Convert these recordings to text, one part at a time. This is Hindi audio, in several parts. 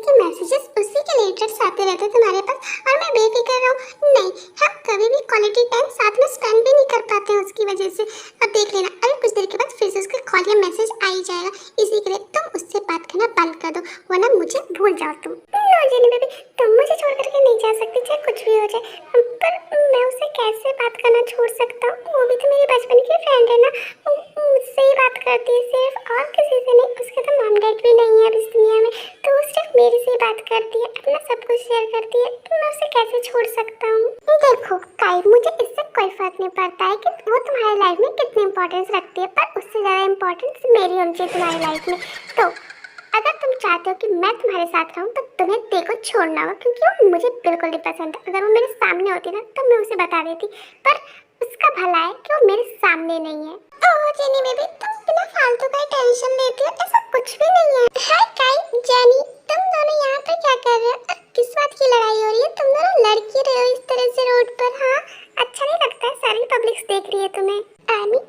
के मैसेजेस उसी के रिलेटेड आते रहते तुम्हारे पास और मैं बेफिक्र रहूं। नहीं, हम कभी भी क्वालिटी टाइम साथ में स्पेंड भी नहीं कर पाते हैं उसकी वजह से। अब देख लेना, अरे कुछ देर के बाद फिर से उसका कॉल या मैसेज आ ही जाएगा। इसी के लिए तुम उससे बात करना बंद कर दो, वरना मुझे भूल जाओ तुम। नो जेनी बेबी, तुम मुझे छोड़ करके नहीं जा सकती, चाहे कुछ भी हो जाए। पर मैं उससे कैसे बात करना छोड़ सकता हूँ? वो भी तो मेरी बचपन की फ्रेंड है ना, मुझसे ही बात करती है सिर्फ, और किसी से नहीं। उसके तो मॉम डैड भी नहीं है अब इस दुनिया में, तो वो सिर्फ मेरे से ही बात करती है, अपना सब कुछ शेयर करती है। तो मैं उसे कैसे छोड़ सकता हूँ? देखो काई, मुझे इससे कोई फर्क नहीं पड़ता है कि वो तुम्हारी लाइफ में कितनी इंपॉर्टेंस रखती है, पर उससे ज़्यादा इंपॉर्टेंस मेरी होनी चाहिए तुम्हारी लाइफ में। तो अगर तुम चाहते हो कि मैं तुम्हारे साथ रहूं तो तुम्हें देखो छोड़ना होगा, क्योंकि वो मुझे बिल्कुल नहीं पसंद है। अगर वो मेरे सामने होती ना तो मैं उसे बता देती, पर उसका भला है कि वो मेरे सामने नहीं है। ओह जेनी बेबी, तुम बिना फालतू का टेंशन लेती हो, ऐसा कुछ भी नहीं है। हाय काई, जेनी, तुम दोनों यहाँ पे क्या कर रहे हो? किस बात की लड़ाई हो रही है? तुम दोनों लड़की रहे हो इस तरह से रोड पर? हाँ, अच्छा नहीं लगता है, सारी पब्लिक देख रही है तुम्हें।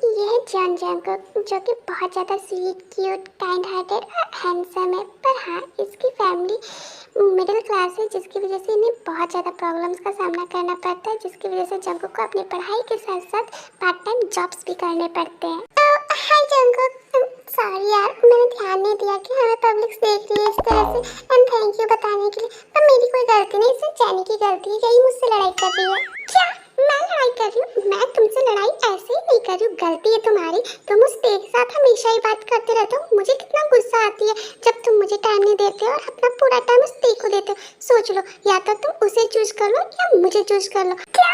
ये है जॉन जंगकुक, जो कि बहुत ज़्यादा स्वीट, क्यूट, काइंड हार्टेड और हैंडसम है। पर हाँ, इसकी फैमिली मिडिल क्लास है, जिसकी वजह से इन्हें बहुत ज़्यादा प्रॉब्लम्स का सामना करना पड़ता है, जिसकी वजह से जंगकुक को अपनी पढ़ाई के साथ साथ पार्ट टाइम जॉब्स भी करने पड़ते हैं। हाय जंगकुक, सॉरी यार, मैंने ध्यान नहीं दिया कि हमें पब्लिक देख रही है इस तरह से, एंड थैंक यू बताने के लिए। पर मेरी कोई गलती नहीं, सिर्फ जेनी की गलती है, यही मुझसे लड़ाई कर रही है। क्या मैं लड़ाई कर रही हूँ? मैं तुमसे लड़ाई ऐसे ही नहीं कर रही हूँ, गलती है तुम्हारी। तुम उस तेरे साथ हमेशा ही बात करते रहते हो, मुझे कितना गुस्सा आती है जब तुम मुझे टाइम नहीं देते हो और अपना पूरा टाइम उस तेरे को देते हो। सोच लो, या तो तुम उसे चूज कर लो या मुझे चूज कर लो। क्या?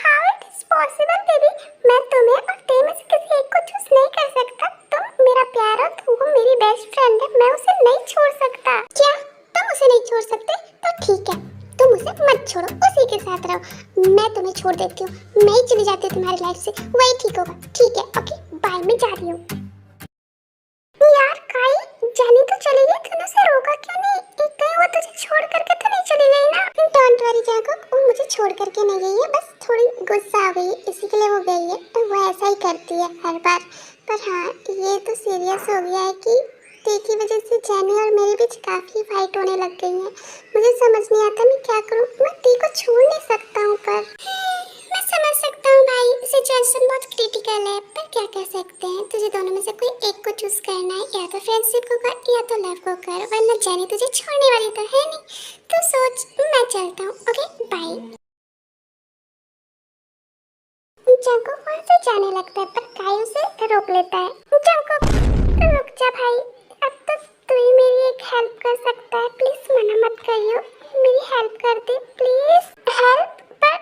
How it is possible baby? मैं तुम्हें और तेरे में से किसी एक को चूज नहीं कर सकता। तुम मेरा प्यार हो, तू हो मेरी बेस्ट फ्रेंड है, मैं उसे नहीं छोड़ सकता। क्या तुम उसे नहीं छोड़ सकते? तो ठीक है, तुम उसे मत छोड़ो, उसी के साथ रहो। मैं तुम्हें छोड़ देती हूँ, मैं ही चली जाती हूँ तुम्हारी लाइफ से, वही ठीक होगा। ठीक है, ओके बाय, मैं जा रही हूँ। यार काई, जानी तो चली गई, तूने उसे रोका क्यों नहीं? एक कहीं वो तुझे छोड़ करके तो नहीं चली गई ना? डोंट वरी जंगकुक, वो मुझे छोड़ करके नहीं गई है, बस थोड़ी गुस्सा आ गई है, इसी के लिए वो गई है। तो वो ऐसा ही करती है हर बार। पर हाँ, ये तो सीरियस हो गया है कि टी की वजह से जेनी और मेरे बीच काफी फाइट होने लग गई है। मुझे समझ नहीं आता मैं क्या करूं। मैं टी को छोड़ नहीं सकता हूं, पर मैं समझ सकता हूं भाई, सिचुएशन बहुत क्रिटिकल है, पर क्या कर सकते हैं। तुझे दोनों में से कोई एक को चूज करना है, या तो फ्रेंडशिप को कर या तो लव को कर, वरना जेनी तुझे छोड़ने वाली तो है नहीं। तो सोच, मैं चलता हूँ, ओके बाय। जंगकुक वहाँ से जाने लगता है, पर काई उसे रोक लेता है। जंगकुक रुक जा भाई, अब तो तू ही मेरी एक हेल्प कर सकता है, प्लीज मना मत करियो, मेरी हेल्प कर दे प्लीज। हेल्प? पर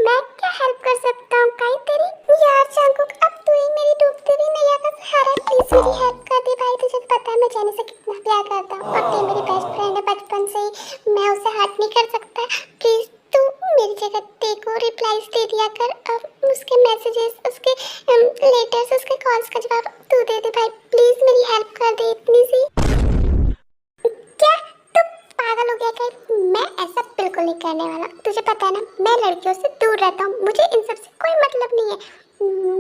मैं क्या हेल्प कर सकता हूँ काई तेरी? यार जंगकुक, अब तू ही मेरी डूबती हुई नैया का सहारा है, प्लीज मेरी हेल्प कर दे भाई। तुझे पता है मैं जेनी से कितना प्यार करता हूँ, और तू मेरी बेस्ट फ्रेंड है बचपन से ही, मैं उसे हर्ट नहीं कर सकता। प्लीज तू मेरी जगह देखो, रिप्लाईज दे दिया कर, अब उसके मैसेजेस, उसके लेटर्स, उसके कॉल्स का जवाब तू दे दे भाई, प्लीज मेरी हेल्प कर दे इतनी सी। क्या तू पागल हो गया क्या? मैं ऐसा बिल्कुल नहीं करने वाला, तुझे पता है ना मैं लड़कियों से दूर रहता हूँ, मुझे इन सब से कोई मतलब नहीं है,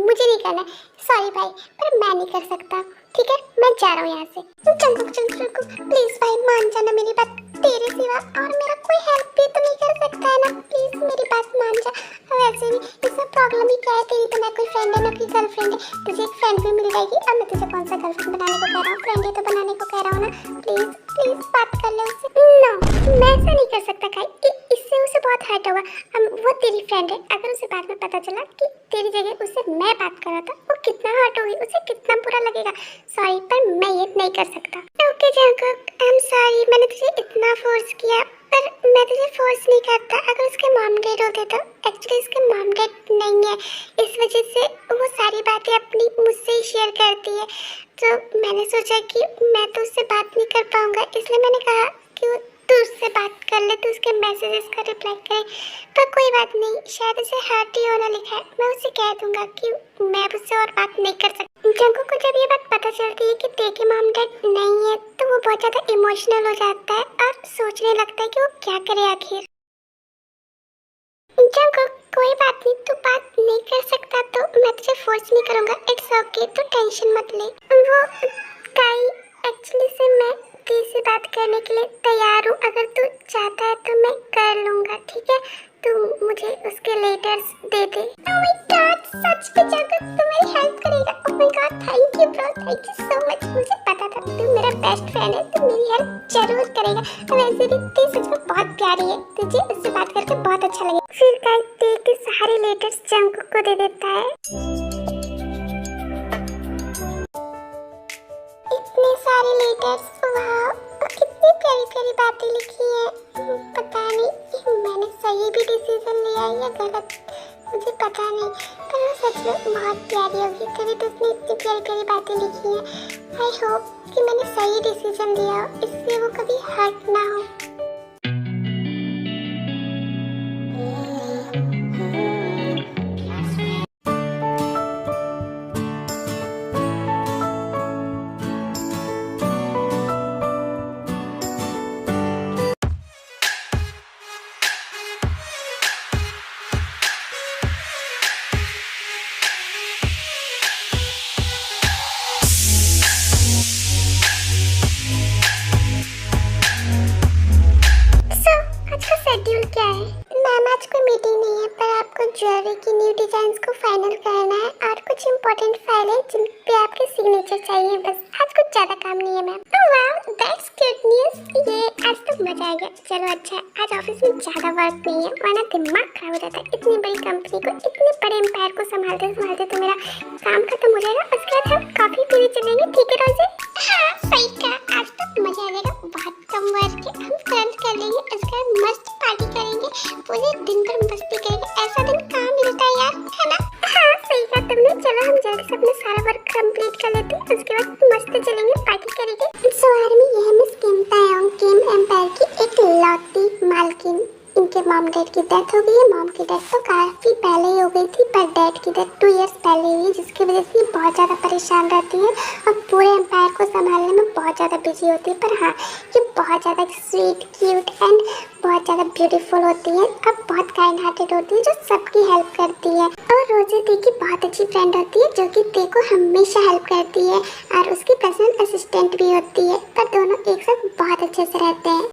मुझे नहीं करना। सॉरी भाई, पर मैं नहीं कर सकता, ठीक है मैं जा रहा हूँ यहाँ से। जंगकुक प्लीज भाई मान जाना मेरी बात, तेरे सिवा और मेरा कोई हेल्प भी तो नहीं कर सकता है ना, प्लीज मेरी बात मान जा। वैसे भी इसमें प्रॉब्लम ही क्या है, तेरी तो ना कोई फ्रेंड है ना कोई गर्लफ्रेंड है, तुझे एक फ्रेंड भी मिल जाएगी। अब मैं तुझे कौन सा गर्लफ्रेंड बनाने को कह रहा हूँ, फ्रेंड ही तो बनाने को कह रहा हूँ ना। प्लीज प्लीज बात कर ले उससे। नो, मैं ऐसा नहीं कर सकता काई, इससे उसे बहुत हर्ट होगा। वो तेरी फ्रेंड है, अगर उसे बाद में पता चला कि तेरी जगह उससे मैं बात कर रहा था, वो कितना हर्ट होगी, उसे कितना बुरा लगेगा। सॉरी, पर मैं ये नहीं कर सकता। Okay Jungkook, I am sorry, मैंने तुझे इतना फोर्स किया, पर मैं तुझे फोर्स नहीं करता। अगर उसके मॉम डैड होते तो, एक्चुअली उसके मॉम डैड नहीं है, इस वजह से वो सारी बातें अपनी मुझसे ही शेयर करती है। तो मैंने सोचा कि मैं तो उससे बात नहीं कर पाऊंगा, इसलिए मैंने कहा कि वो तू उससे बात कर ले, तू उसके मैसेजेस का रिप्लाई करे। पर कोई बात नहीं, शायद उसे हर्ट ही होना लिखा है, मैं उसे कह दूंगा कि मैं उससे और बात नहीं कर सकती। जंगकुक को जब ये बात पता चलती है कि तेरे मॉम डैड नहीं है, तो वो बहुत ज़्यादा इमोशनल हो जाता है और सोचने लगता है कि वो क्या करे आखिर। जंगकुक कोई बात नहीं, तू बात नहीं कर सकता तो मैं तुझे फोर्स नहीं करूँगा, इट्स ओके, तू टेंशन मत ले। वो काई, एक्चुअली से मैं तेरे से बात करने के लिए तैयार हूँ, अगर चाहता है तो मैं कर लूंगा, ठीक है? तू मुझे उसके लेटर्स दे दे। ओह माय गॉड, सच में जाकर तू मेरी हेल्प करेगा? Oh my god, thank you bro, thank you so much. मुझे पता था तू मेरा बेस्ट फ्रेंड है, तू मेरी हेल्प जरूर करेगा। वैसे भी तू सच में बहुत प्यारी है, तुझे उससे बात करके बहुत अच्छा लगे। फिर कल देख के सारे लेटर्स जंगकुक को दे देता है। इतने सारे लेटर्स, वाह, कितनी प्यारी प्यारी बातें लिखी है। पता नहीं मैंने सही भी डिसीजन लिया या गलत, मुझे पता नहीं, पर वो सच में बहुत प्यारी होगी, तभी तो उसने इतनी प्यारी प्यारी बातें लिखी हैं। आई होप कि मैंने सही डिसीजन लिया हो, इससे वो कभी हर्ट ना हो। आज का शेड्यूल क्या है? मैम आज कोई मीटिंग नहीं है, पर आपको ज्वेलरी की न्यू डिजाइन्स को फाइनल करना है और कुछ इम्पोर्टेंट फाइल है जिन पे आपके सिग्नेचर चाहिए, बस। आज कुछ ज्यादा काम नहीं है ma'am. Oh wow, that's good news. ये आज तो मजा आ गया। चलो अच्छा है, आज ऑफिस में ज्यादा वर्क नहीं है, वरना दिमाग खराब हो जाता है। इतनी बड़ी कंपनी को, इतने बड़े एम्पायर को संभालते संभालते तो मेरा काम खत्म हो जाएगा। उसके बाद हम कॉफी पीने चलेंगे, ठीक है रोजे? हाँ सही कहा, आज तो मजा आ जाएगा। बहुत कम वर्क है, हम तुरंत कर लेंगे। उसके बाद मस्त पार्टी करेंगे, पूरे दिन भर मस्ती करेंगे। ऐसा दिन कहाँ मिलता है यार, है ना? हाँ सही कहा तुमने। चलो हम जल्दी से अपना सारा वर्क कंप्लीट कर लेते हैं, उसके बाद मस्त चलेंगे, पार्टी करेंगे। सो आर्मी, ये है मिस किम तायोंग, किम एम्पायर की एक लौती मालकिन। इनके मॉम डैड की डेथ हो गई है। मॉम की डेथ तो काफी पहले ही हो गई थी, पर डैड की डेथ 2 इयर्स पहले हुई, जिसकी वजह से ये बहुत ज़्यादा परेशान रहती है और पूरे एम्पायर को संभालने में बहुत ज़्यादा बिजी होती है। पर हाँ, ये बहुत ज़्यादा स्वीट, क्यूट एंड बहुत ज़्यादा ब्यूटीफुल होती है और बहुत काइंड हार्टेड होती है, जो सबकी हेल्प करती है। और रोजे दी की बहुत अच्छी फ्रेंड होती है, जो कि दी को हमेशा हेल्प करती है और उसकी पर्सनल असिस्टेंट भी होती है। पर दोनों एक साथ बहुत अच्छे से रहते हैं।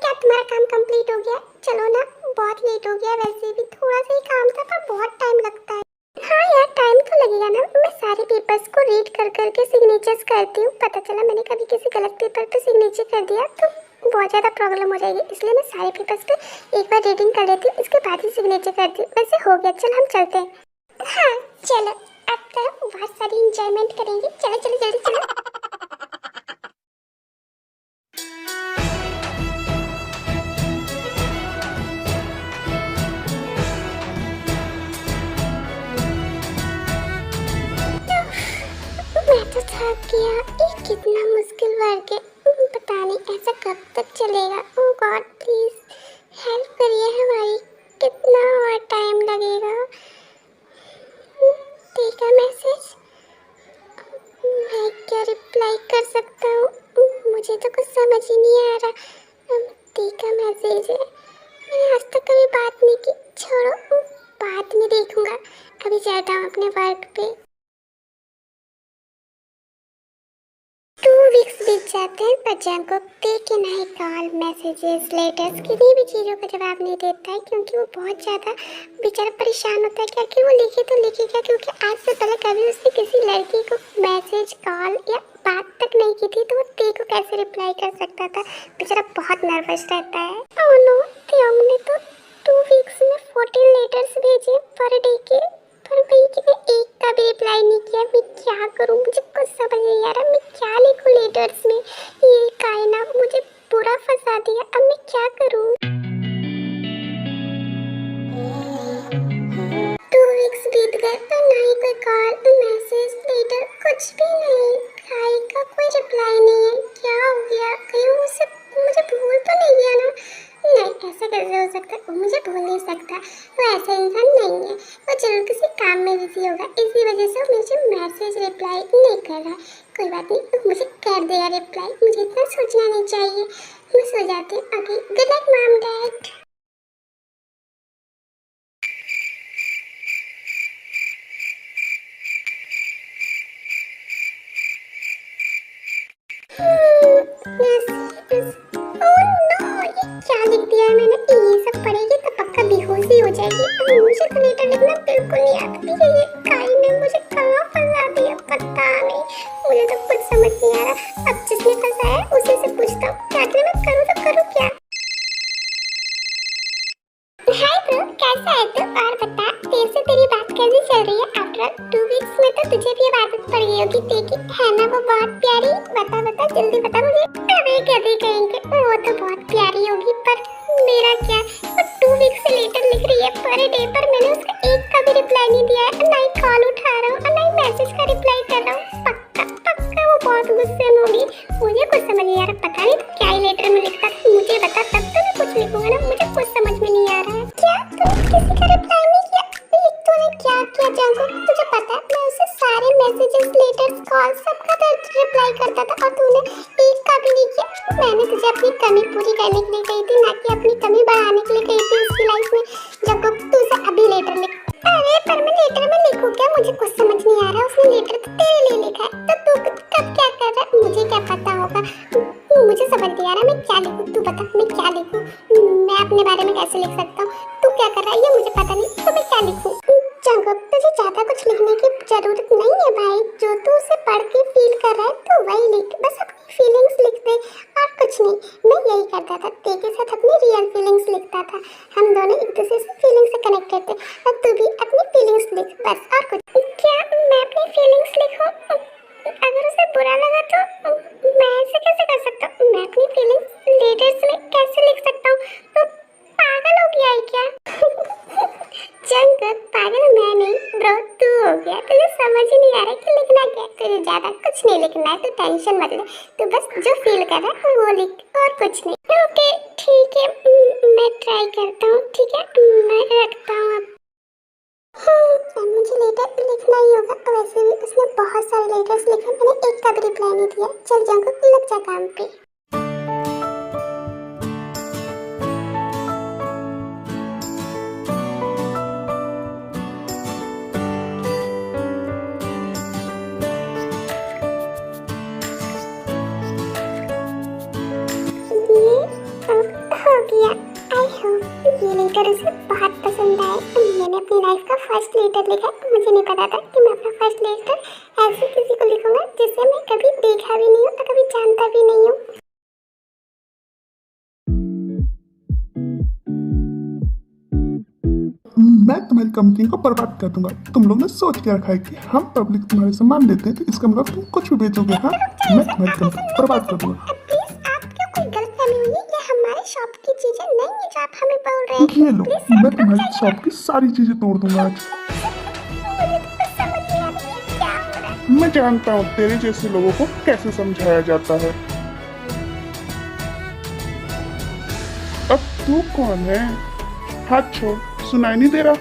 क्या तुम्हारा काम कंप्लीट हो गया? चलो ना, बहुत लेट हो गया। वैसे भी थोड़ा सा ही काम था, पर बहुत टाइम लगता है। हाँ यार, टाइम तो लगेगा ना। मैं सारे पेपर्स को रीड कर करके सिग्नेचर्स करती हूँ। पता चला मैंने कभी किसी गलत पेपर पे सिग्नेचर कर दिया तो बहुत ज़्यादा प्रॉब्लम हो जाएगी, इसलिए मैं सारे पेपर्स पे एक बार रीडिंग कर लेती हूँ, उसके बाद ही सिग्नेचर करती हूँ। वैसे हो गया, चल हम चलते हैं। हाँ चलो, अब तो बहुत सारी इंजॉयमेंट करेंगे। चलो चलो जल्दी चलो। मैं तो थक गया। ये कितना मुश्किल वर्क है। पता नहीं ऐसा कब तक चलेगा। ओह गॉड, प्लीज हेल्प करिए हमारी। कितना और टाइम लगेगा? देखा मैसेज? मैं क्या रिप्लाई कर सकता हूँ? मुझे तो कुछ समझ ही नहीं आ रहा। देखा मैसेज है, मैंने आज तक कभी बात नहीं की। छोड़ो, बाद में देखूंगा। अभी जाता हूँ अपने वर्क पे। 2 वीक्स बीत जाते हैं, पर जंगकुक देख के नहीं कॉल, मैसेजेस, लेटर्स, किसी भी चीज़ों का जवाब नहीं देता है, क्योंकि वो बहुत ज़्यादा बेचारा परेशान होता है कि आखिर वो लिखे तो लिखे क्या, क्योंकि आज से पहले कभी उसने किसी लड़की को मैसेज, कॉल या बात तक नहीं की थी, तो वो ते को कैसे रिप्लाई कर सकता था? बेचारा बहुत नर्वस रहता है। ओह नो, त्याग ने तो 2 वीक्स में 14 लेटर्स भेजे पर डे के, पर भाई कि मैं एक का भी रिप्लाई नहीं किया। मैं क्या करूं? मुझे कुछ समझ नहीं आ रहा, मैं क्या लिखूं लेटर्स में? ये कायना मुझे पूरा फंसा दिया। अब मैं क्या करूं? 2 वीक्स बीत गए पर ना ही कोई कॉल, मैसेज, लेटर, कुछ भी नहीं। भाई का कोई रिप्लाई नहीं है। क्या हो गया? कहीं वो मुझे भूल तो नहीं गया ना? नहीं, ऐसा कैसे हो सकता है? वो मुझे भूल नहीं सकता। वो ऐसा इंसान नहीं है। वो जरूर किसी काम में बिजी होगा, इसी वजह से वो मुझे मैसेज रिप्लाई नहीं कर रहा। कोई बात नहीं, वो मुझे कर देगा रिप्लाई। मुझे इतना सोचना नहीं चाहिए। मैं सो जाती हूँ। Okay, good night mom dad. क्या लिख दिया है मैंने? ये सब पढ़ेगी तो पक्का बेहोश ही हो जाएगी। मुझे तो लेटर लिखना बिल्कुल नहीं आता। ये काई ने मुझे कहाँ फंसा दिया पता नहीं। मुझे तो कुछ समझ नहीं आ रहा। अब जिसने फंसाया है उसी से पूछता हूँ क्या मैं करूँ तो करूँ क्या। हाय ब्रो, कैसा है तू? और बता, तेरे से तेरी बात कैसी चल रही है? आफ्टर 2 वीक्स में तो तुझे भी अब आदत पड़ गई होगी देखी है ना वो बहुत प्यारी। बता बता जल्दी बता मुझे। अरे कभी कहेंगे वो तो बहुत प्यारी होगी, पर मेरा क्या? वो 2 वीक्स से लेटर लिख रही है पर डे, पर मैंने उसका एक का भी रिप्लाई नहीं दिया है। ना ही कॉल उठा रहा हूँ और ना ही मैसेज का रिप्लाई कर रहा हूँ। पक्का पक्का वो बहुत गुस्से में होगी। मुझे कुछ समझ नहीं आ रहा, पता नहीं तो क्या ही लेटर में लिखता। मुझे बता तब तो मैं कुछ लिखूंगा ना। मुझे कुछ समझ में नहीं आ रहा है। क्या तूने किसी का रिप्लाई नहीं किया? तूने क्या किया जंगल? तुझे पता है मैं उसे सारे मैसेजेस, लेटर्स, कॉल सबका रिप्लाई करता था और तूने एक का भी नहीं किया। मैंने तुझे अपनी कमी पूरी करने के लिए कही थी, ना कि अपनी कमी बढ़ाने के लिए कही थी उसकी लाइफ में। जब तू उसे अभी लेटर लिख। अरे पर मैं लेटर में लिखूं क्या? मुझे कुछ समझ नहीं आ रहा। उसने लेटर तो तेरे लिए लिखा है, तो तू कब क्या कर रहा है? मुझे क्या पता होगा? मुझे समझ नहीं आ रहा मैं क्या लिखूं। तू बता मैं क्या लिखूं? मैं अपने बारे में कैसे लिख सकता हूँ? तू क्या कर रहा है ये मुझे पता नहीं, तो मैं क्या लिखूं? जंगल, तुझे ज्यादा कुछ लिखने की जरूरत नहीं है भाई। जो तू उसे पढ़ के फील कर रहा है तो वही लिख। बस अपनी फीलिंग्स लिख दे और कुछ नहीं। मैं यही करता था, तेरे साथ अपनी रियल फीलिंग्स लिखता था। हम दोनों एक दूसरे से फीलिंग्स से कनेक्टेड थे और तू भी अपनी फीलिंग्स लिख बस, और कुछ। क्या मैं अपनी फीलिंग्स लिखूं? अगर उसे बुरा लगा तो मैं ऐसे कैसे कर सकता हूँ? मैं अपनी फीलिंग्स लेटर्स में कैसे लिख सकता हूँ? तो पागल हो गया है क्या? जंगल, पागल मैं नहीं ब्रो, तू हो गया। तुझे समझ ही नहीं आ रहा कि लिखना क्या है। तुझे ज्यादा कुछ नहीं लिखना है, तो टेंशन मत ले। तू बस जो फील कर रहा है वो लिख और कुछ नहीं। ओके ठीक है, मैं ट्राई करता हूँ। ठीक है मैं रखता हूँ अब। मुझे लेटर लिखना ही होगा। वैसे भी उसने बहुत सारे लेटर्स लिखे, मैंने एक का भी रिप्लाई नहीं दिया। चल जंगल लग जा काम पे। हो गया। आई होप ये लेटर उसे बहुत पसंद आए। मैंने अपनी लाइफ का फर्स्ट लेटर लिखा। मुझे नहीं पता था कि मैं अपना फर्स्ट लेटर ऐसे किसी को लिखूंगा जिसे मैं कभी देखा भी नहीं हूँ और कभी जानता भी नहीं हूँ। मैं तुम्हारी कंपनी को बर्बाद कर दूंगा। तुम लोग ने सोच के रखा है कि हम पब्लिक तुम्हारे सामान लेते हैं, तो इसका मतलब तुम कुछ भी बेचोगे। हाँ, मैं तुम्हारी कंपनी बर्बाद कर दूंगा। प्लीज आपको कोई गलतफहमी हुई है? ये हमारे शॉप की चीजें नहीं है जो आप हमें बोल रहे हैं। ये लो, मैं तुम्हारी शॉप की सारी चीजें तोड़ दूंगा आज। मुझे तो कुछ समझ नहीं आ रही है क्या हो रहा है। मैं जानता हूँ तेरे जैसे लोगों को कैसे समझाया जाता है। अब तू कौन है? हाथ छोड़, सुनाई नहीं दे रहा?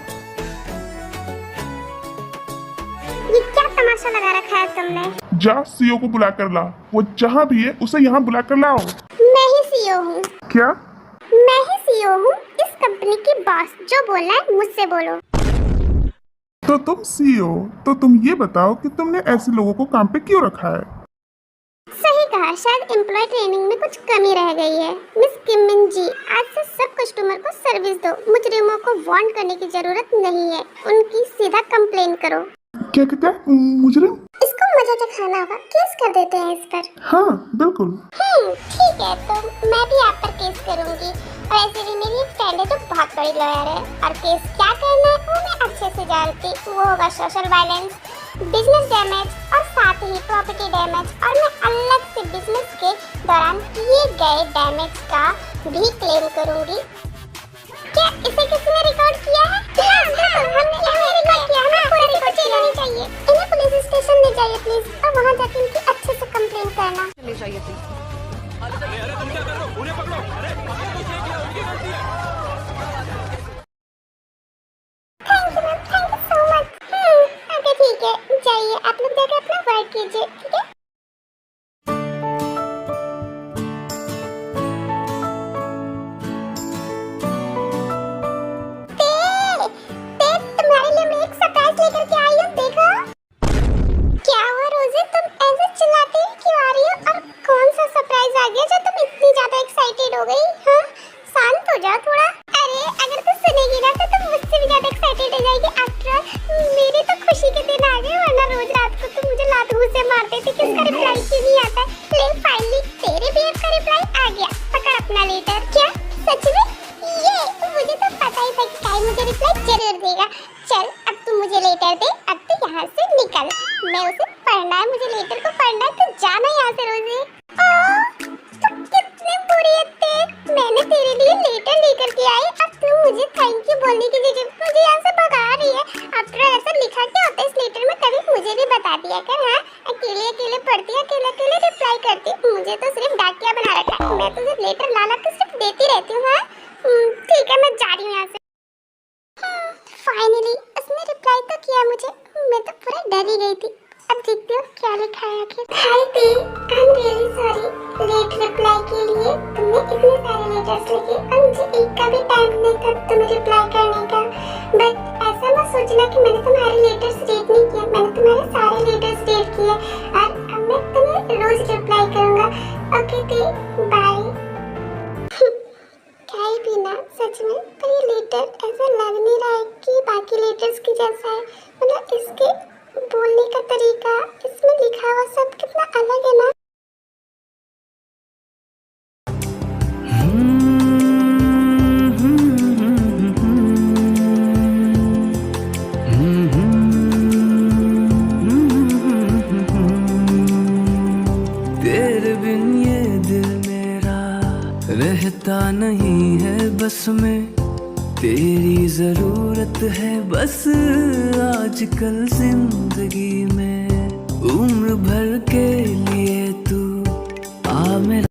ये क्या तमाशा लगा रखा है तुमने? जा सीईओ को बुला कर ला। वो जहाँ भी है उसे यहाँ बुला कर लाओ। मैं ही सीईओ हूँ। क्या? मैं ही सीईओ हूँ इस कंपनी की बॉस। जो बोलना है मुझसे बोलो। तो तुम सीईओ, तो तुम ये बताओ कि तुमने ऐसे लोगों को काम पे क्यों रखा है? सही कहा, शायद एम्प्लॉय ट्रेनिंग में कुछ कमी रह गई है। मिस किमिन जी, आज से सब कस्टमर को सर्विस दो। मुजरिमों को वार्न करने की जरूरत नहीं है, उनकी सीधा कंप्लेन करो। क्या क्या मुजरिम? इसको मजा चखाना होगा, केस कर देते हैं इस पर। हाँ बिल्कुल। ठीक है, तो मैं भी आप पर केस करूंगी। और ऐसे भी मेरी एक फ्रेंड है जो बहुत बड़ी लॉयर है, और केस क्या करना है वो मैं अच्छे से जानती। वो होगा सोशल वायलेंस, बिजनेस डैमेज और साथ ही प्रॉपर्टी डैमेज। और मैं अलग से बिजनेस के दौरान किए गए डैमेज का भी क्लेम करूंगी। क्या इसे किसी ने रिकॉर्ड किया है? हाँ, बिल्कुल, हमने रिकॉर्ड किया है। हमें पूरा रिकॉर्ड चाहिए चाहिए। इन्हें पुलिस स्टेशन ले जाइए प्लीज, और वहाँ जाके इनकी अच्छे से कंप्लेन करना। ले जाइए प्लीज। अरे तुम क्या कर रहे हो? उन्हें पकड़ो। अरे thank you so much. Okay ठीक है, जाइए आप लोग जाके अपना वर्क कीजिए। ठीक है। तुम्हारे लिए मैं एक सरप्राइज लेकर के आई हूँ, देखो। क्या हुआ रोजी, तुम ऐसे चिल्लाते क्यों आ रही हो? और कौन सा सरप्राइज आ गया जो तुम इतनी ज्यादा एक्साइटेड हो गई? हाँ, करती, मुझे तो सिर्फ डाकिया बना रखा है। मैं तुझे लेटर ला के सिर्फ देती रहती हूँ। हाँ ठीक है, मैं जा रही हूँ यहाँ से। फाइनली उसने रिप्लाई तो किया मुझे, मैं तो पूरा डर ही गई थी। अब देखती हूँ क्या लिखा है आखिर। हाय दी, I am really sorry late reply के लिए। तुमने इतने सारे लेटर्स लिखे और मुझे एक का भी टाइम नहीं था तुम्हें रिप्लाई करने का। बट ऐसा मत सोचना कि मैंने तुम्हारे लेटर्स रीड नहीं किए, मैंने तुम्हारे सारे लेटर्स रीड किए और अब मैं तुम्हें रोज रिप्लाई करूँगा। ओके दी, बाय। क्या ही पीना सच में, पर ये लेटर ऐसा लग नहीं रहा है कि बाकी लेटर्स की जैसा है। मतलब इसके बोलने का तरीका, इसमें लिखा हुआ सब कितना अलग है ना। तेरे बिन ये दिल मेरा रहता नहीं है बस में, तेरी जरूरत है बस आजकल जिंदगी में। उम्र भर के लिए तू आ मेरा।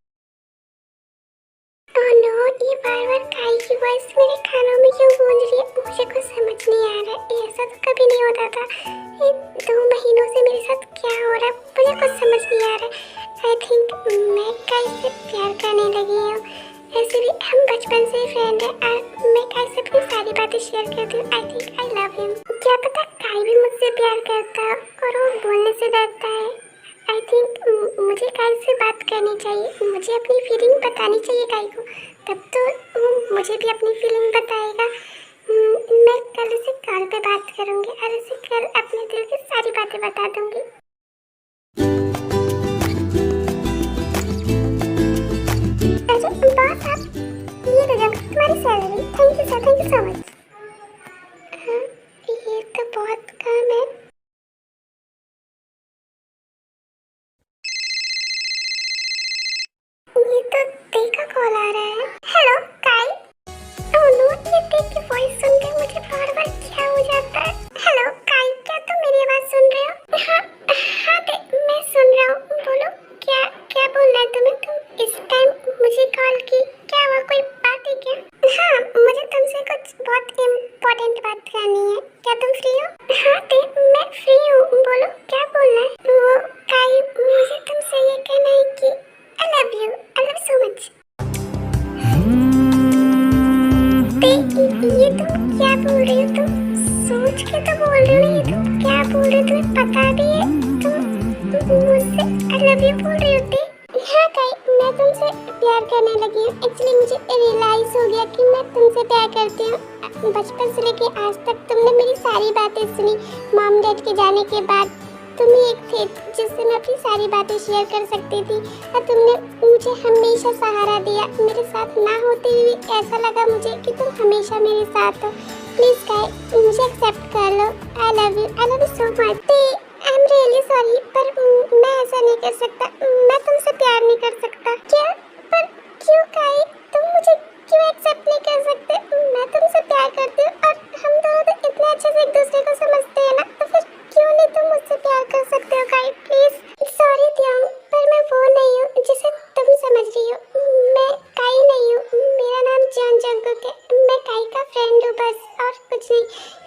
ओह नो, ये बार-बार काई की वॉइस मेरे कानों में क्यों गूंज रही है? मुझे कुछ समझ नहीं आ रहा है। ऐसा तो कभी नहीं होता था। ये 2 महीनों से मेरे साथ क्या हो रहा है मुझे कुछ समझ नहीं आ रहा है। आई थिंक मैं काई से प्यार करने लगी हूँ। ऐसे भी हम बचपन से ही फ्रेंड हैं और मैं काई से अपनी सारी बातें शेयर करती हूँ। I think I love him. क्या पता काई भी मुझसे प्यार करता है और वो बोलने से डरता है। आई थिंक मुझे काई से बात करनी चाहिए, मुझे अपनी फीलिंग बतानी चाहिए काई को, तब तो वो मुझे भी अपनी फीलिंग बताएगा। मैं कल उसे कॉल पे बात करूँगी और उसे कल अपने दिल की सारी बातें बता दूँगी। अच्छा बॉस, आप ये ले जाओ तुम्हारी salary. Thank you sir, thank you so much. हाँ, ये तो बहुत काम है। ये तो देखा कॉल आ रहा है। हेलो काई। ओह नो, ये देख की वॉइस सुनकर मुझे बार-बार क्या हो जाता है। हेलो काई, क्या तुम मेरी आवाज सुन रहे हो? हाँ हाँ मैं सुन रहा हूँ। बोलो क्या क्या बोलना है तुम्हें? तुम इस टाइम मुझे कॉल की, क्या हुआ, कोई बात है क्या? हाँ, मुझे तुमसे कुछ बहुत इम्पोर्टेंट बात करनी है। क्या तुम फ्री हो? हाँ मैं फ्री हूँ, बोलो क्या बोलना है। वो काई, मुझे तुमसे ये कहना है कि I love you so much। ये तुम क्या बोल रही हो? तुम सोच के तो बोल रही हो, ये तुम क्या बोल रही हो? तुम्हें पता भी है तुम मुझसे I love you बोल रही होती? हाँ काई, मैं तुमसे प्यार करने लगी हूँ। एक्चुअली मुझे रियलाइज हो गया कि मैं तुमसे प्यार करती हूँ। बचपन से लेके आज तक तुमने मेरी सारी बातें सुनी। मॉम डैड के जाने के बाद तुम ही एक थे जिससे मैं अपनी सारी बातें शेयर कर सकती थी और तुमने मुझे हमेशा सहारा दिया। मेरे साथ ना होते हुए ऐसा लगा मुझे कि तुम हमेशा मेरे साथ हो। प्लीज़ काई, मुझे एक्सेप्ट कर लो। I love you so much. I am really sorry, पर मैं ऐसा नहीं कर सकता। मैं तुमसे प्यार नहीं कर सकता। क्या? पर क्यों काई? तुम मुझे क्यों एक्सेप्ट नहीं कर सकते? मैं तुमसे प्यार करती हूँ और हम दोनों तो इतने अच्छे से एक दूसरे को समझते हैं ना, तो फिर क्यों नहीं तुम मुझसे प्यार कर सकते हो काई? प्लीज। सॉरी त्योंग, पर मैं वो नहीं हूँ जिसे तुम समझ रही हो। मैं काई नहीं हूँ, मेरा नाम जॉन जंगकुक है। मैं काई का फ्रेंड हूँ बस, और कुछ नहीं।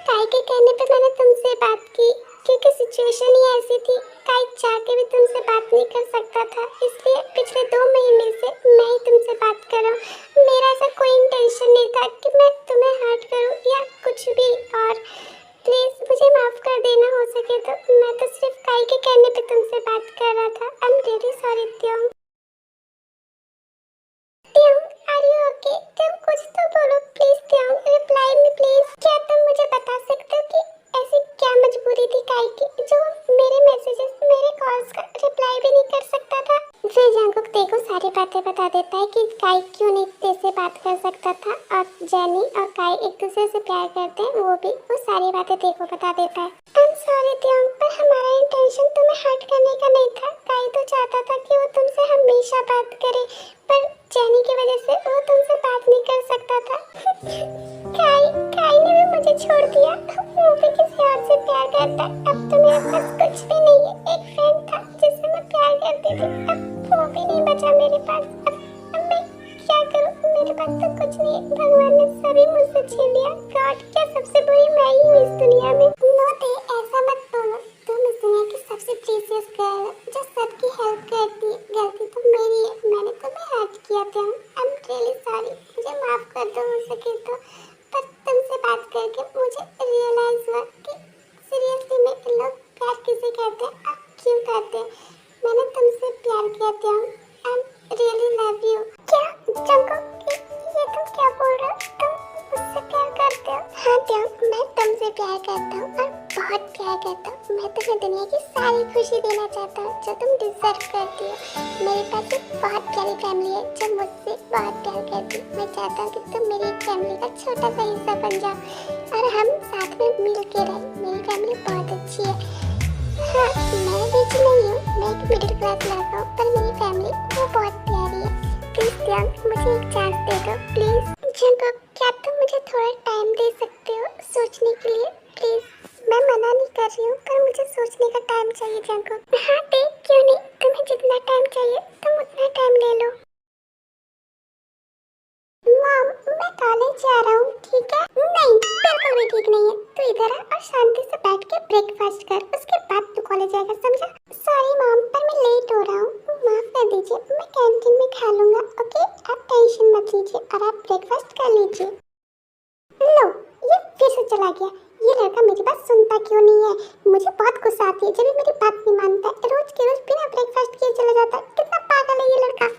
काई के कहने पे मैंने तुमसे बात की क्योंकि सिचुएशन ही ऐसी थी। काई चाह के भी तुमसे बात नहीं कर सकता था, इसलिए पिछले 2 महीने से मैं ही तुमसे बात कर रहा हूँ। मेरा ऐसा कोई इंटेंशन नहीं था कि मैं तुम्हें हर्ट करूँ या कुछ भी। और प्लीज मुझे माफ कर देना, हो सके तो। मैं तो सिर्फ काई के कहने पे तुमसे बात कर रहा था। आई एम रियली सॉरी त्योंग। त्योंग, आर यू ओके? तुम कुछ तो बोलो प्लीज त्योंग, रिप्लाई मी प्लीज। क्या तुम मुझे बता सकते हो कि ऐसी क्या मजबूरी थी काई की जो मेरे मैसेजेस, मेरे कॉल्स का रिप्लाई भी नहीं कर सकता था? फिर जंगकुक देखो सारी बातें बता देता है कि काई क्यों नहीं तेरे से बात कर सकता था, और जेनी और काई एक दूसरे से प्यार करते हैं, वो सारी बातें देखो बता देता है। आई एम सॉरी त्योंग, पर हमारा इंटेंशन तुम्हें हर्ट करने का नहीं था। काई तो चाहता था कि वो तुमसे हमेशा बात करे, पर जेनी की वजह से वो तुमसे बात नहीं कर सकता था। काई ने भी मुझे छोड़ दिया, वो भी किसी और से प्यार करता है। अब तो मेरे पास कुछ भी नहीं है। एक फ्रेंड था जिससे मैं प्यार करती थी, अब वो पास। अब मैं क्या करूं? मेरे पास तो कुछ नहीं है। भगवान ने सभी मुझसे छीन लिया। गॉड, क्या सबसे बुरी मैं ही हूँ इस दुनिया में। नो दे, ऐसा मत बोलो। तुम इस दुनिया की सबसे प्रीशियस गर्ल हो जो सबकी हेल्प करती है। गलती तो मेरी है, मैंने तुम्हें हर्ट किया था। आई एम रियली सॉरी, मुझे माफ कर दो हो सके तो। पर तुमसे बात करके मुझे रियलाइज हुआ कि सीरियसली में लोग प्यार किसे कहते हैं और क्यों करते हैं। मैंने तुमसे प्यार किया था। I am really love you. क्या जंगकुक, ये तुम क्या बोल रहे हो? तुम मुझसे प्यार करते हो? हाँ त्याग, मैं तुमसे प्यार करता हूँ और बहुत प्यार करता हूँ। मैं तुम्हें दुनिया की सारी खुशी देना चाहता हूँ जो तुम डिजर्व करती हो। मेरे पास एक बहुत प्यारी फैमिली है जो मुझसे बहुत प्यार करती है। मैं चाहता हूँ कि तुम मेरी फैमिली का छोटा सा हिस्सा बन जाओ और हम साथ में मिल के रहें। मेरी फैमिली बहुत अच्छी है। हाँ, मैं रिच नहीं हूँ, मैं एक मिडिल क्लास लड़का हूँ, पर मेरी फैमिली वो बहुत प्यारी है। प्लीज त्याग, मुझे एक चांस दे दो प्लीज। जंगकुक, क्या तुम मुझे थोड़ा टाइम दे सकते हो सोचने के लिए प्लीज? मैं मना नहीं कर रही हूँ, पर मुझे सोचने का टाइम चाहिए जंगकुक। हाँ दे, क्यों नहीं, तुम्हें जितना टाइम चाहिए तुम उतना टाइम ले लो। मॉम, मैं कॉलेज जा रहा हूँ, ठीक है? नहीं, बिल्कुल भी ठीक नहीं है। तू इधर आ और शांति से बैठ के ब्रेकफास्ट कर, उसके बाद तू कॉलेज जाएगा, समझा? सॉरी मॉम, पर मैं लेट हो रहा हूँ, माफ कर दीजिए। मैं कैंटीन में खा लूंगा, ओके? आप टेंशन मत लीजिए और आप ब्रेकफास्ट कर लीजिए। लो, ये फिर से चला गया। ये लड़का मेरी बात सुनता क्यों नहीं है? मुझे बहुत गुस्सा आती है जब ये मेरी बात नहीं मानता है। रोज के रोज बिना ब्रेकफास्ट किए चला जाता है। कितना पागल है ये लड़का।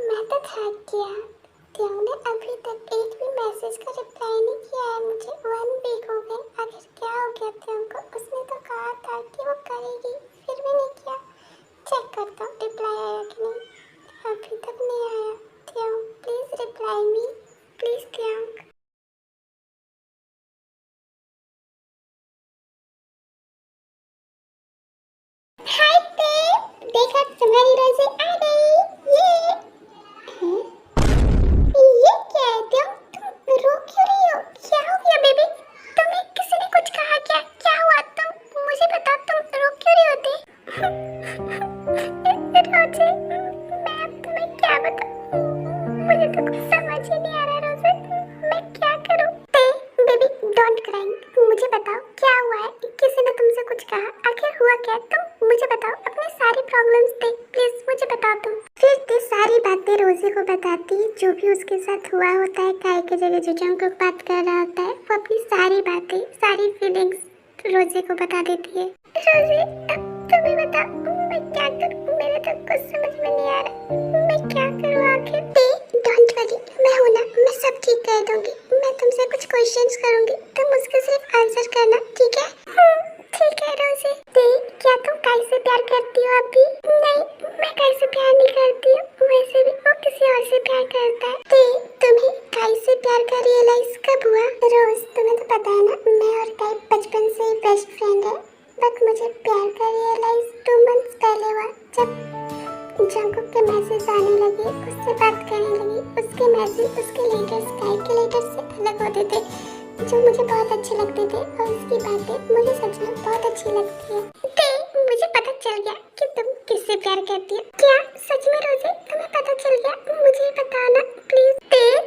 मैं तो थक गया। त्याग ने अभी तक एक भी मैसेज का रिप्लाई नहीं किया है मुझे। 1 वीक हो गए। आखिर क्या हो गया त्याग को? उसने तो कहा था कि वो करेगी, फिर भी नहीं किया। चेक करता हूँ रिप्लाई आया कि नहीं। अभी तक नहीं आया। त्याग प्लीज रिप्लाई मी, प्लीज त्याग। हाय बेब, देखा तुम्हारी रोज़े आ गई। ये क्या है त्याग? तुम रो क्यों रही हो? क्या हो गया बेबी? तुम्हें किसी ने कुछ कहा क्या? क्या हुआ? तुम मुझे बताओ, तुम रो क्यों रही होती? रोज़े, मैं अब तुम्हें क्या बताऊं? मुझे तो कुछ समझ ही नहीं आ रहा रोज़े, मैं क्या करूं? बेबी डोंट क्राई, मुझे बताओ क्या हुआ है? किसी ने तुमसे कुछ कहा? आखिर हुआ क्या? तुम मुझे बताओ, अपनी सारी प्रॉब्लम्स दे, प्लीज मुझे बताओ तुम। फिर ते सारी बातें रोज़े को बताती है, जो भी उसके साथ हुआ होता है। काय की जगह जो जंगकुक बात कर रहा होता है, वो अपनी सारी बातें, सारी फीलिंग्स रोज़े को बता देती है। रोज़े, अब तुम्हें बताओ मैं क्या करूं? मेरे तो कुछ समझ में नहीं आ रहा, मैं क्या करूं आखिर? डोंट वरी, मैं हूं ना, मैं सब ठीक कर दूंगी। मैं तुमसे कुछ क्वेश्चंस करूंगी, तुम उसके सिर्फ आंसर करना, ठीक है? ठीक है रोज़े। क्या तुम काय से प्यार करती हो अभी? नहीं, मैं काय से प्यार नहीं करती हूँ। वैसे भी वो किसी और से प्यार करता है। तुम्हें काय से प्यार का रियलाइज कब हुआ? रोज, तुम्हें तो पता है ना, मैं और काय बचपन से ही बेस्ट फ्रेंड है। बट मुझे प्यार का रियलाइज 2 मंथ्स पहले हुआ, जब जंगकुक के मैसेज आने लगे, उससे बात करने लगी। उसके मैसेज, उसके लेटर्स काय के लेटर्स से अलग होते थे, जो मुझे बहुत अच्छे लगते थे, और उसकी बातें मुझे सच में बहुत अच्छी लगती है। मुझे पता चल गया कि तुम किससे प्यार करती हो। क्या सच में रोज़े तुम्हें पता चल गया? मुझे बताना प्लीज।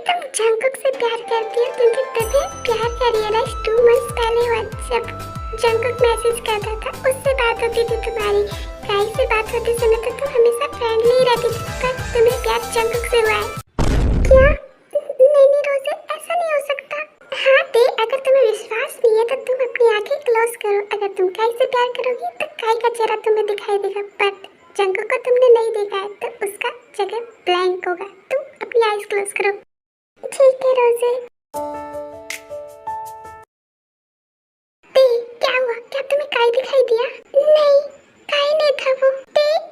तुम जंगकुक से प्यार करती हो, क्योंकि तुम्हें प्यार का रियलाइज 2 मंथ्स पहले हुआ, जब जंगकुक मैसेज करता था, उससे बात होती थी तुम्हारी। काय से बात होते समय तो तुम हमेशा फ्रेंडली ही रहती थी, पर तुम्हें प्यार जंगकुक से हुआ है। क्या? नहीं रोज़े, ऐसा नहीं हो सकता। हाँ अगर तुम्हें विश्वास नहीं है तो तुम अपनी आंखें क्लोज करो। अगर तुम काय से प्यार करोगी तो काय का चेहरा तुम्हें दिखाई देगा, बट जंगकुक को तुमने नहीं देखा है तो उसका जगह ब्लैंक होगा। तुम अपनी आईज क्लोज करो। ठीक है रोज़े। क्या हुआ? क्या तुम्हें काय दिखाई दिया? नहीं, काय नहीं था वो।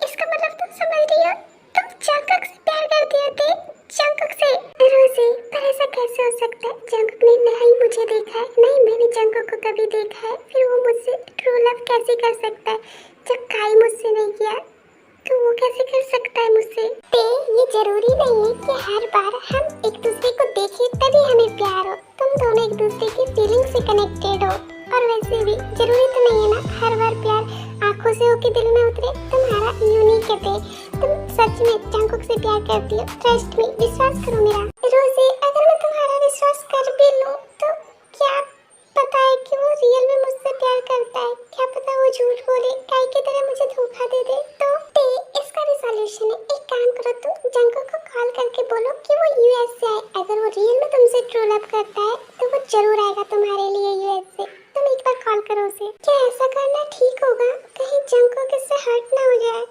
इसका मतलब तुम समझ रही हो, तुम जंगकुक से प्यार करती हो। जंगकुक से? रोज़े, पर ऐसा कैसे हो सकता है? जंगकुक ने नहीं मुझे देखा है, नहीं मैंने जंगकुक को कभी देखा है, फिर वो मुझसे ट्रू लव कैसे कर सकता है? जब काय मुझसे नहीं किया कैसे कर सकता है मुझसे? ते ये जरूरी नहीं है कि हर बार हम एक दूसरे को देखें तभी हमें प्यार हो। तुम दोनों एक दूसरे की फीलिंग से कनेक्टेड हो, और वैसे भी जरूरी तो नहीं है ना हर बार प्यार आंखों से होके दिल में उतरे। तुम्हारा यूनिक है। तुम सच में जंगकुक से प्यार करती हो। ट्रस्ट मी, विश्वास करो मेरा। रोजी, अगर मैं तुम्हारा विश्वास कर भी लूं तो क्या पता है कि वो रियल में मुझसे प्यार करता है। क्या पता वो झूठ बोले, गाय की तरह मुझे धोखा दे दे। तो इसका भी सॉल्यूशन है। एक काम करो, तुम जंगकुक को कॉल करके बोलो कि वो यूएस से आए। अगर वो रियल में तुमसे ट्रू लव करता है तो वो जरूर आएगा तुम्हारे लिए यूएस से। तुम एक बार कॉल करो उसे। क्या ऐसा करना ठीक होगा? कहीं जंगकुक इससे हर्ट ना हो जाए।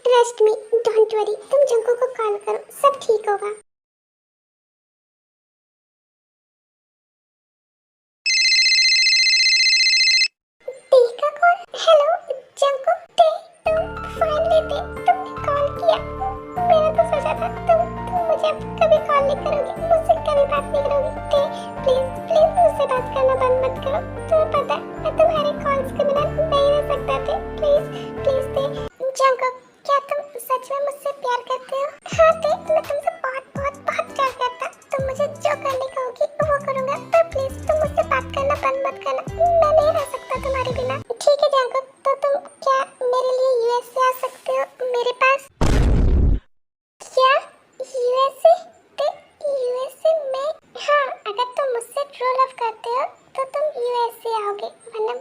ट्रस्ट मी, डोंट वरी, तुम जंगकुक को कॉल करो, सब ठीक होगा। का कॉल। हेलो जंगकुक, तुम फाइनली तुमने कॉल किया। मैंने तो सोचा था तुम मुझे कभी कॉल नहीं करोगे, मुझसे कभी बात नहीं करोगे। प्लीज प्लीज मुझसे बात करना बंद मत करो। तुम्हें पता है मैं तुम्हारे कॉल्स के बिना नहीं रह सकता थे। प्लीज प्लीज जंगकुक, क्या तुम सच में मुझसे प्यार करते हो? हाँ मैं तुमसे बहुत बहुत बहुत प्यार करता। तुम मुझे जो करने कहोगी वो करूंगा, पर प्लीज तुम मुझसे बात करना बंद मत करना। मैं नहीं रह सकता तुम्हारे बिना। ठीक है जंगकुक, तो तुम क्या मेरे लिए यूएस से आ सकते हो मेरे पास? क्या यूएसए? यूएसए में? हाँ, अगर तुम मुझसे ट्रू लव करते हो तो तुम यूएसए आओगे, वरना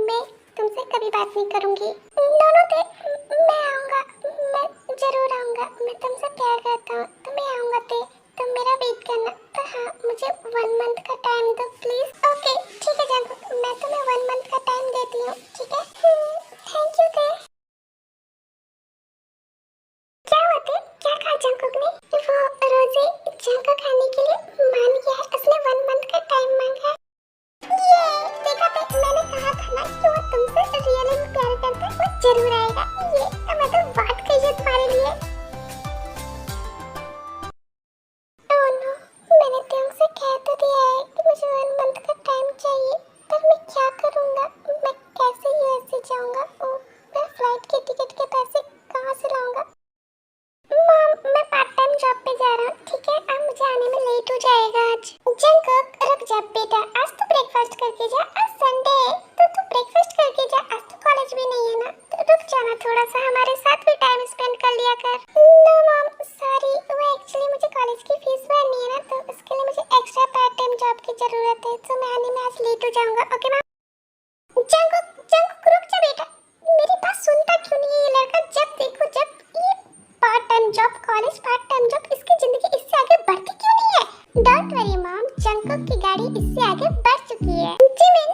मैं तुमसे कभी बात नहीं करूंगी। मैं आऊंगा, मैं जरूर आऊंगा। मैं तुमसे प्यार करता हूँ तो मैं आऊंगा। तुम मेरा वेट करना। तो हाँ, मुझे 1 मंथ का टाइम दो प्लीज। ओके ठीक है जंगकुक, मैं तुम्हें 1 मंथ का टाइम देती हूँ, ठीक है? Thank you. क्या हुआ? क्या कहा जंगकुक ने? वो रोजी जंगकुक खाने के लिए मान गया है। उसने 1 मंथ का टाइम मांगा है। ये देखा मैंने कहा था ना कि वो तुमसे रियली में प्यार करता है, वो जरूर आएगा। ये मैं तो बात कही है तुम्हारे लिए। ओह नो, मैंने तुमसे कह तो दिया है कि मुझे 1 मंथ का टाइम चाहिए, पर मैं क्या करूंगा? मैं कैसे यूएस से जाऊंगा? ओह, मैं फ्लाइट के टिकट के पैसे कहाँ से लाऊंगा? मॉम, मैं पार्ट टाइम जॉब पे जा रहा हूँ, ठीक है? अब मुझे आने में लेट हो जाएगा आज। जंगकुक रुक जा बेटा, आज तो ब्रेकफास्ट करके जा। आज संडे है तो तू ब्रेकफास्ट करके जा। आज तो कॉलेज भी नहीं है ना, तो रुक जाना, थोड़ा सा हमारे साथ भी टाइम स्पेंड कर लिया कर। नो मॉम, सॉरी, वो एक्चुअली मुझे कॉलेज की फीस भरनी है ना, तो उसके लिए मुझे एक्स्ट्रा पार्ट टाइम जॉब की जरूरत है, तो मैं आने में आज लेट हो जाऊंगा। Okay ma'am? जंगकुक रुक जा बेटा, मेरी बात सुनता क्यों नहीं है ये लड़का? जब देखो जब ये part time job, college, part time job, इसकी जिंदगी इससे आगे बढ़ती क्यों नहीं है? डोंट वरी मॉम, जंगकुक की गाड़ी इससे आगे बढ़ चुकी है। जिमिन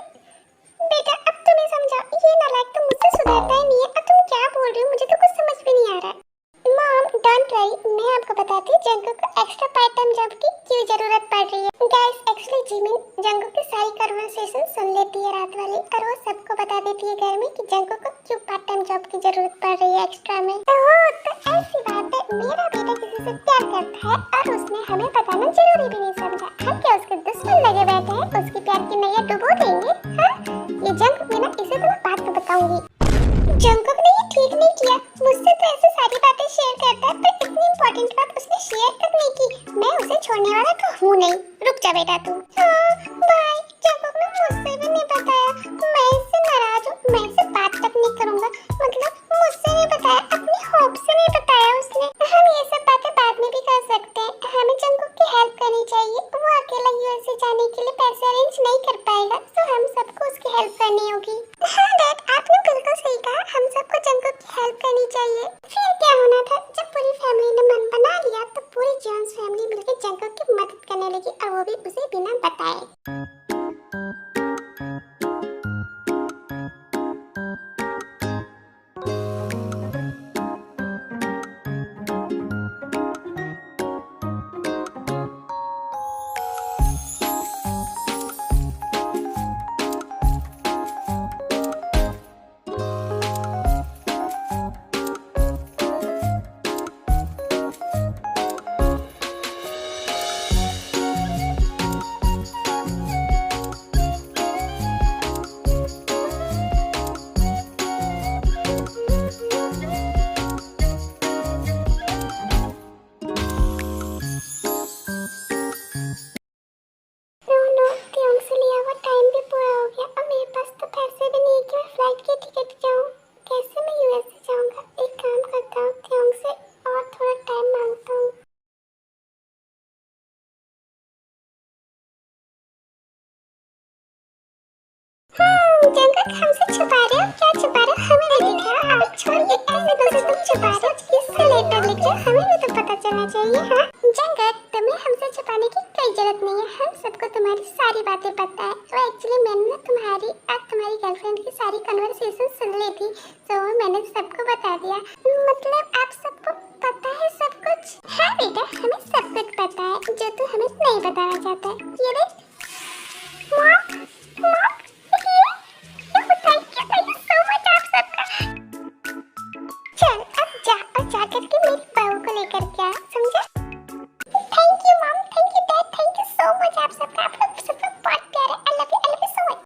बेटा, अब तुम्हें समझाओ, ये नालायक तो मुझसे सुधरता ही नहीं है। अब तुम क्या बोल रही हो? मुझे तो कुछ समझ भी नहीं आ रहा है। मॉम डोंट वरी, मैं आपको बताती हूँ जंगकुक को एक्स्ट्रा पार्ट टाइम जॉब की क्यों जरूरत पड़ रही है। गाइस, एक्चुअली जिमिन जंगकुक की सारी कन्वर्सेशन सुन लेती है रात वाली, और वो सबको बता देती है घर में कि जंगकुक को क्यों पार्ट टाइम जॉब की जरूरत पड़ रही है एक्स्ट्रा में। तो ऐसी बात है, मेरा बेटा किसी से प्यार करता है और उसने हमें बताना जरूरी भी नहीं समझा। हम क्या उसके दुश्मन लगे बैठे हैं? उसकी प्यार की नैया डुबो देंगे? हाँ, ये जंगकुक है ना, इसे तो मैं बात तो बताऊंगी। जंगकुक ने ये ठीक नहीं किया। मुझसे तो ऐसे सारी बातें शेयर करता है, पर इतनी इंपॉर्टेंट बात उसने शेयर तक नहीं की। मैं उसे छोड़ने वाला तो हूँ नहीं। रुक जा बेटा तू। हाँ बाय। जंगकुक ने मुझसे भी नहीं बताया। मैं इससे नाराज हूँ, मैं इससे बात तक नहीं करूँगा। मतलब मुझसे नहीं बताया, अपनी होप से नहीं बताया उसने। हम ये सब बातें बाद में भी कर सकते हैं। हमें जंगकुक की हेल्प करनी चाहिए। वो अकेला यूएस से जाने के लिए पैसे अरेंज नहीं कर पाएगा, तो हम सबको उसकी हेल्प करनी होगी। हाँ डैड, आपने बिल्कुल सही कहा, हम सबको जंगकुक की हेल्प करनी चाहिए। फिर क्या होना था? जब पूरी फैमिली ने मन बना लिया तो पूरी जॉन्स फैमिली मिलकर जंगकुक की मदद करने लगी, और वो भी उसे बिना बताए। दिनों से तुम छुपा रहे हो? किससे लेटर लिख रहे हो? हमें भी तो पता चलना चाहिए। हाँ जंगल, तुम्हें हमसे छुपाने की कोई जरूरत नहीं है। हम सबको तुम्हारी सारी बातें पता है। तो एक्चुअली मैंने ना तुम्हारी गर्लफ्रेंड की सारी कन्वर्सेशन सुन ली थी, तो मैंने सबको बता दिया। मतलब आप सबको पता है सब कुछ? हाँ बेटा, हमें सब कुछ पता है जो तू हमें नहीं बताना चाहता है। ये देख mom, mom, thank you so much आप सबका। चल अब जा और जा करके मेरी बहू को लेकर के आ, समझा? Thank you mom, thank you dad, thank you so much आप सबका। आप लोग सब लोग बहुत प्यारे। आई love you so much.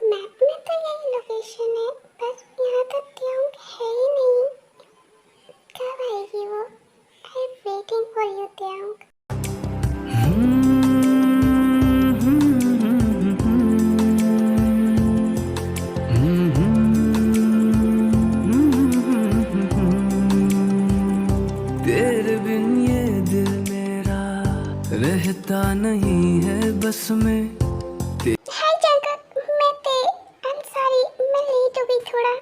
Map में तो यही लोकेशन है, पर यहाँ तो ट्योंग है ही नहीं। कब आएगी वो? I am waiting for you ट्योंग। तेरे बिन ये दिल मेरा रहता नहीं है बस में। हाय जंगल, I'm sorry, मैं लेट हो गई थोड़ा।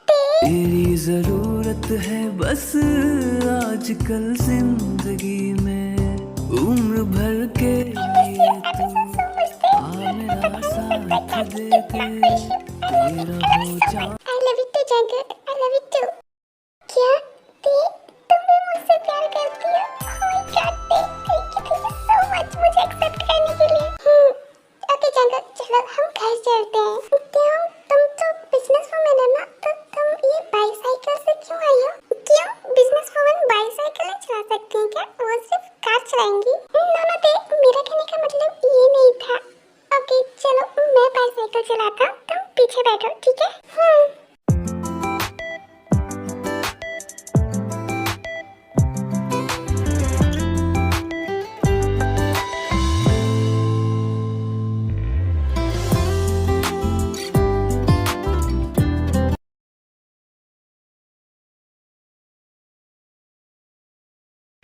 तेरी जरूरत है बस आजकल जिंदगी में, उम्र भर के लिए तू आ मेरा साथ दे दे, तेरा हो जा। I love you too jungle, I love you too। क्या तुम भी मुझसे प्यार करती हो? Oh my God, thank you so much मुझे एक्सेप्ट करने के लिए। ओके जंगल, चलो हम घर चलते हैं। क्यों, तुम तो बिजनेस वुमन है ना, तो तुम ये बाईसाइकिल से क्यों आई हो? क्यों, बिजनेस वुमन बाईसाइकिल नहीं चला सकती हैं क्या? वो सिर्फ कार चलाएंगी? मेरा कहने का मतलब ये नहीं था। ओके चलो, मैं बाईसाइकिल चलाता हूँ, तुम पीछे बैठो, ठीक है?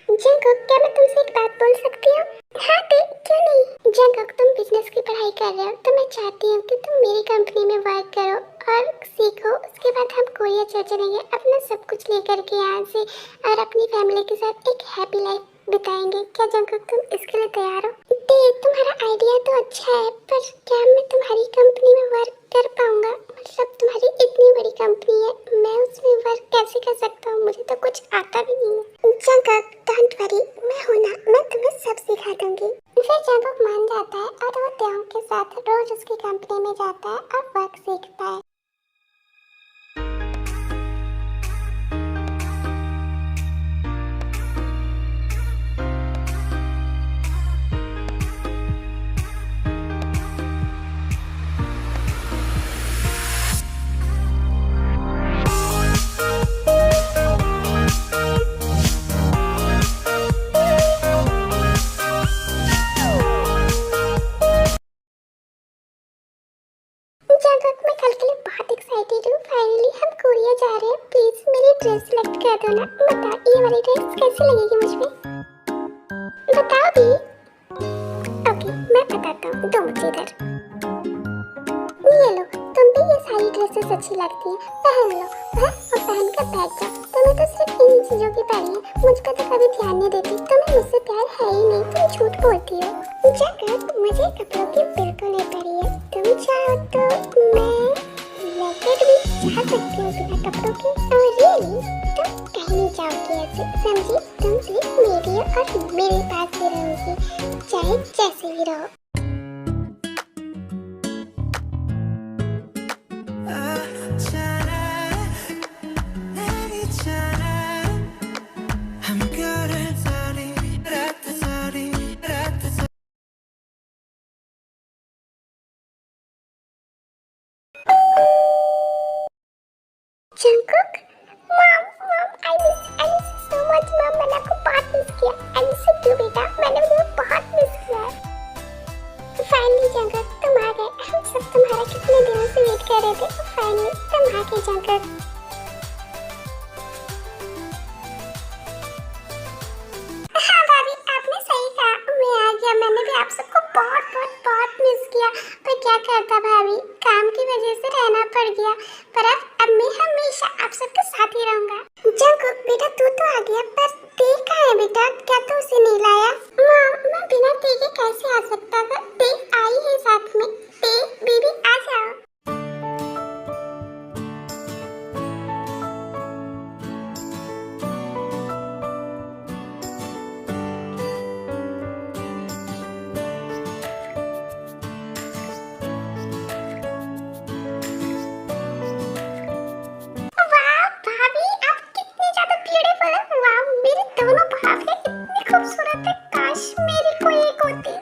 जंगक, क्या मैं तुमसे एक बात बोल सकती हूँ? हाँ क्यों नहीं? जंगक, तुम बिजनेस की पढ़ाई कर रहे हो, तो मैं चाहती हूँ कि तुम मेरी कंपनी में वर्क करो और सीखो। उसके बाद हम कोरिया चल चलेंगे, अपना सब कुछ लेकर के यहाँ से, और अपनी फैमिली के साथ एक हैप्पी लाइफ बिताएंगे। क्या जंगक, तुम इसके लिए तैयार हो? तुम्हारा आइडिया तो अच्छा है, पर क्या मैं तुम्हारी कंपनी में वर्क कर पाऊंगा? मतलब तुम्हारी इतनी बड़ी कंपनी है, मैं उसमें वर्क कैसे कर सकता हूँ? मुझे तो कुछ आता भी नहीं है। जंगक, डोंट वरी, मैं हूं ना, मैं तुम्हें सब सिखा दूंगी। फिर जंगक मान जाता है और वो ट्योंग के साथ रोज उसकी कंपनी में जाता है और वर्क सीखता है। जंगक, मैं कल के लिए बहुत एक्साइटेड हूँ। फाइनली हम कोरिया जा रहे हैं। प्लीज मेरी ड्रेस सिलेक्ट कर दो ना। बताओ ये वाली ड्रेस कैसी लगेगी मुझ पे? बताओ भी। ओके मैं बताता हूँ, दो मुझे इधर। ये लो, तुम भी ये सारी ड्रेसेस अच्छी लगती हैं, पहन लो। और पहन कर बैठ जाओ। तुम्हें तो सिर्फ इन चीजों की पड़ी है, मुझ पर तो कभी ध्यान नहीं देती। तुम्हें मुझसे प्यार है ही नहीं, तुम झूठ बोलती हो। जंगक, मुझे कपड़ों की बिल्कुल नहीं पड़ी है। तुम चाहो तो मैं लेकर भी जा सकती हूँ बिना कपड़ों के। रियली, तुम कहीं नहीं जाओगी ऐसे, समझी? तुम सिर्फ मेरी हो और मेरे पास ही रहोगी, चाहे जैसे भी रहो। Jungkook, mom, I miss so much mom. मैंने आपको बहुत मिस किया। आई मिस यू टू बेटा, मैंने तुम्हें बहुत मिस किया। फाइनली जंगक, तुम आ गए। हम सब तुम्हारा कितने दिनों से वेट कर रहे थे। फाइनली तुम आ गए जंगक। हाँ भाभी, आपने सही कहा, मैं आ गया। मैंने भी आप सबको बहुत बहुत किया, पर क्या करता भाभी, काम की वजह से रहना पड़ गया। पर अब मैं हमेशा आप सबके साथ ही रहूंगा। जंकुक बेटा तू तो आ गया, पर ते कहाँ है बेटा? क्या तू उसे नहीं लाया? मैं बिना ते के कैसे आ सकता था? ते आई है साथ में। ते बेबी आ जाओ। वाह भाभी, आप कितने ज्यादा ब्यूटीफुल है। वाह, मेरे दोनों भाभी इतने खूबसूरत है, काश मेरी कोई एक होती।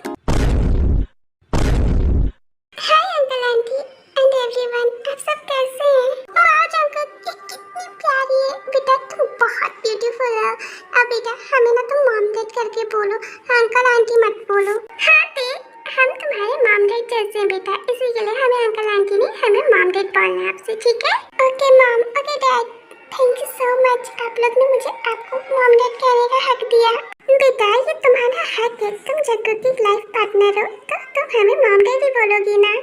Hi uncle aunty and everyone, आप सब कैसे हैं? वाह जंकुक, ये कितनी प्यारी है। बेटा तुम बहुत ब्यूटीफुल हो। अब बेटा हमें ना तुम मॉम डैड करके बोलो, अंकल आंटी मत बोलो। हाँ ते, हम तुम्हारे मॉम डैड जैसे हैं बेटा, इसी के लिए हमें अंकल आंटी नहीं, हमें मॉम डैड बोलना है आपसे, ठीक है? Okay mom, okay dad, thank you so much. आप लोग ने मुझे आपको मॉम डैड कहने का हक दिया। बेटा ये तुम्हारा हक है, तुम जग्गू की लाइफ पार्टनर हो, तो तुम हमें मॉम डैड ही बोलोगी ना।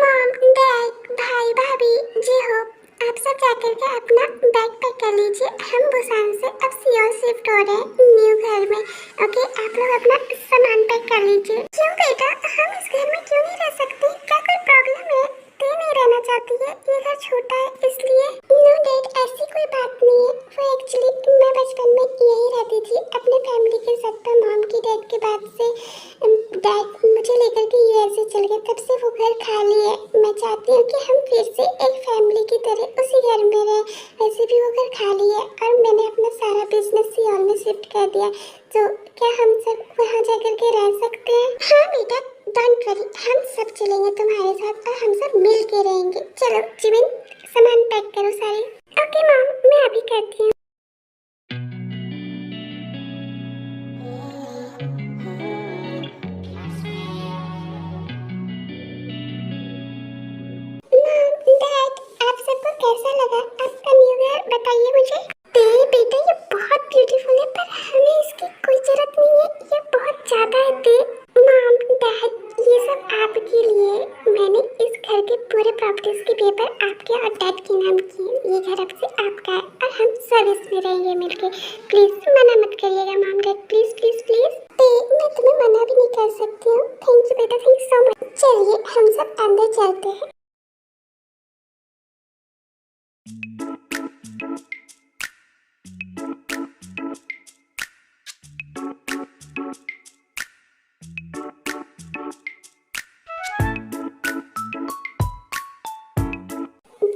मॉम डैड भाई भाभी जी हो, आप सब जाकर के अपना बैग पैक कर लीजिए। हम बुसान से अब सियोल शिफ्ट हो रहे हैं न्यू घर में। ओके आप लोग अपना सामान पैक कर लीजिए। क्यों बेटा, हम इस घर में क्यों नहीं रह सकते? क्या कोई प्रॉब्लम है? तू नहीं रहना चाहती है? ये घर छोटा है इसलिए। नो डैड, ऐसी कोई बात नहीं है। वो एक्चुअली मैं बचपन में यही रहती थी अपने फैमिली के साथ, पर मॉम की डेथ के बाद से डैड मुझे लेकर के यूएसए चल गए, तब से वो घर खाली है। मैं चाहती हूँ कि हम फिर से एक फैमिली की तरह उसी घर में रहें। वैसे भी वो घर खाली है और मैंने अपना सारा बिजनेस सियोल में शिफ्ट कर दिया, तो क्या हम सब वहाँ जाकर के रह सकते हैं? हाँ बेटा डोंट वरी, हम सब चलेंगे तुम्हारे साथ और हम सब मिल के रहेंगे। चलो जिमिन सामान पैक करो सारे। ओके मॉम, मैं अभी करती हूँ। डैड आप सबको कैसा लगा आपका न्यू ईयर, बताइए मुझे। बेटा ये बहुत ब्यूटीफुल है, पर हमें इसकी कोई जरूरत नहीं है, ये बहुत ज्यादा है। मॉम डैड ये सब आपके लिए, मैंने इस घर के पूरे प्रॉपर्टीज के पेपर आपके और डैड के नाम किए। ये घर अब से आपका है और हम सब इसमें रहेंगे मिलके। प्लीज मना मत करिएगा mom dad, please please please. मैं तुम्हें मना भी नहीं कर सकती हूँ। थैंक यू बेटा, थैंक यू सो मच। चलिए हम सब अंदर चलते हैं।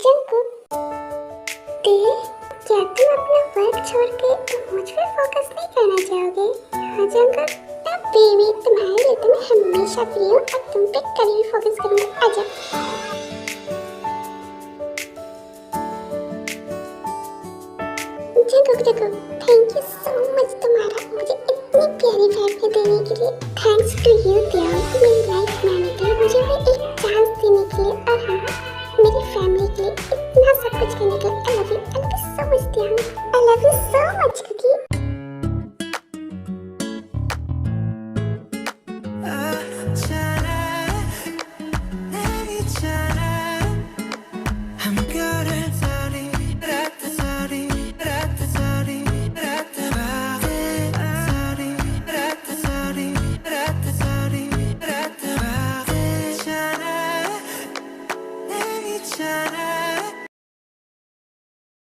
जंकुक, क्या तुम अपना वर्क छोड़ के मुझ पे फोकस नहीं करना चाहोगे? हाँ जंकुक, बेबी तुम्हारे लिए तो मैं हमेशा फ्री हूँ और तुम पे कभी भी फोकस करूँगी। आजा। Jungkook thank you so much तुम्हारा मुझे इतनी प्यारी फैमिली देने के लिए। थैंक्स टू यू त्याग, मेरी लाइफ में आने के लिए, मुझे भी एक चांस देने के लिए, और हाँ मेरी फैमिली के लिए इतना सब कुछ करने के लिए। I love you so much त्याग, I love you so much Cookie. Chana